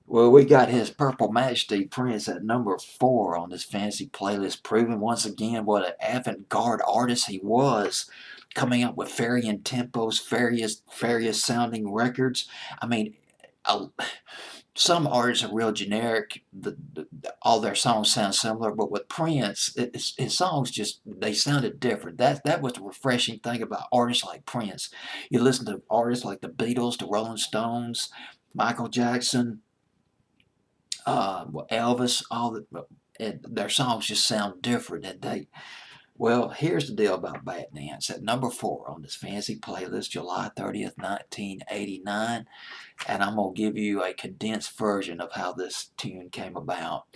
Well, we got his Purple Majesty Prince at number 4 on this fancy playlist, proving once again what an avant-garde artist he was, coming up with varying tempos, various sounding records. I mean, uh, some artists are real generic. All their songs sound similar, but with Prince, his songs just they sounded different. That was the refreshing thing about artists like Prince. You listen to artists like the Beatles, the Rolling Stones, Michael Jackson, Elvis, their songs just sound different, and they. Well, here's the deal about Batdance. At number 4 on this fancy playlist, July 30th, 1989, and I'm going to give you a condensed version of how this tune came about.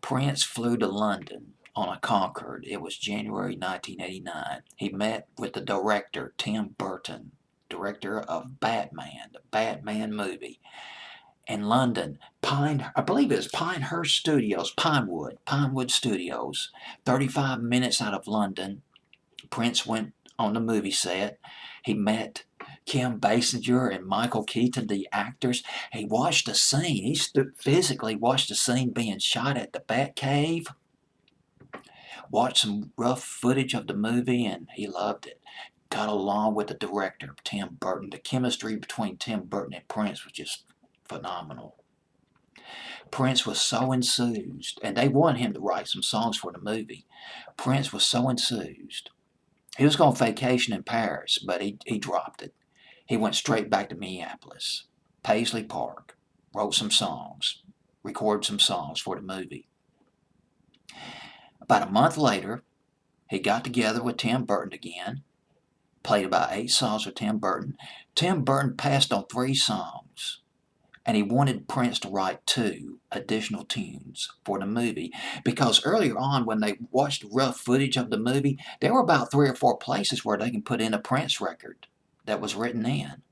Prince flew to London on a Concorde. It was January 1989. He met with the director, Tim Burton, director of Batman, the Batman movie in London. I believe it was Pinehurst Studios, Pinewood Studios. 35 minutes out of London, Prince went on the movie set. He met Kim Basinger and Michael Keaton, the actors. He watched the scene. He physically watched the scene being shot at the Batcave. Watched some rough footage of the movie, and he loved it. Got along with the director, Tim Burton. The chemistry between Tim Burton and Prince was just phenomenal. Prince was so enthused, and they wanted him to write some songs for the movie. Prince was so enthused. He was going on vacation in Paris, but he dropped it. He went straight back to Minneapolis, Paisley Park, wrote some songs, recorded some songs for the movie. About a month later, he got together with Tim Burton again, played about 8 songs with Tim Burton. Tim Burton passed on 3 songs, and he wanted Prince to write 2 additional tunes for the movie because earlier on, when they watched rough footage of the movie, there were about 3 or 4 places where they can put in a Prince record that was written in.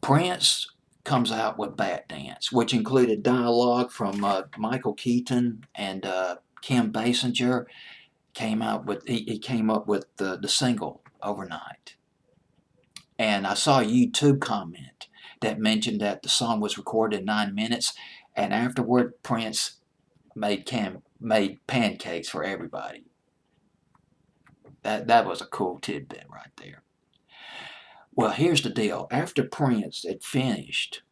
Prince comes out with Batdance, which included dialogue from Michael Keaton and Kim Basinger. He came up with the single overnight, and I saw a YouTube comment that mentioned that the song was recorded in 9 minutes, and afterward Prince made pancakes for everybody. That was a cool tidbit right there. Well, here's the deal. After Prince had finished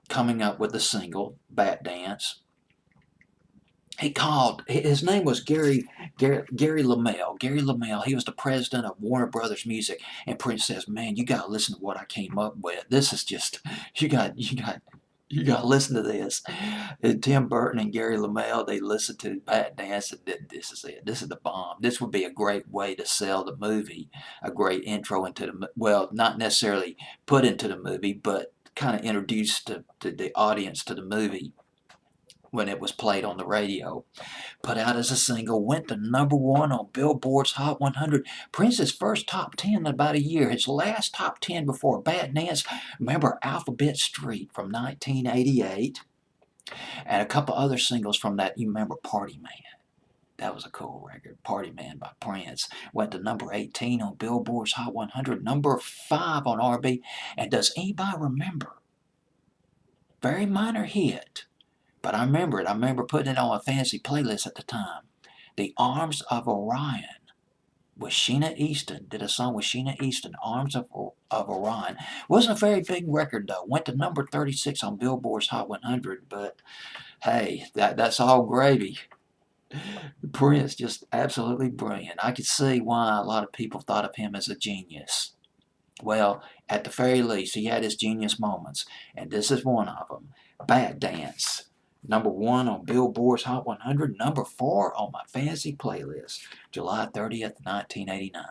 coming up with the single Batdance, he called. His name was Gary LaMelle. Gary LaMelle. He was the president of Warner Brothers Music. And Prince says, "Man, you got to listen to what I came up with. This is just you got to listen to this." And Tim Burton and Gary LaMelle, they listened to Batdance and this is it. This is the bomb. This would be a great way to sell the movie. A great intro into well, not necessarily put into the movie, but kind of introduced to the audience to the movie when it was played on the radio. Put out as a single, went to number 1 on Billboard's Hot 100. Prince's first top 10 in about a year. His last top 10 before Batdance. Remember Alphabet Street from 1988, and a couple other singles from that. You remember Party Man? That was a cool record. Party Man by Prince. Went to number 18 on Billboard's Hot 100, number 5 on R&B. And does anybody remember? Very minor hit, but I remember it. I remember putting it on a fancy playlist at the time. The Arms of Orion with Sheena Easton. Did a song with Sheena Easton, Arms of Orion. Wasn't a very big record though. Went to number 36 on Billboard's Hot 100, but hey, that's all gravy. Prince, just absolutely brilliant. I could see why a lot of people thought of him as a genius. Well, at the very least, he had his genius moments, and this is one of them. Batdance. Number 1 on Billboard's Hot 100, number 4 on my fancy playlist, July 30th, 1989.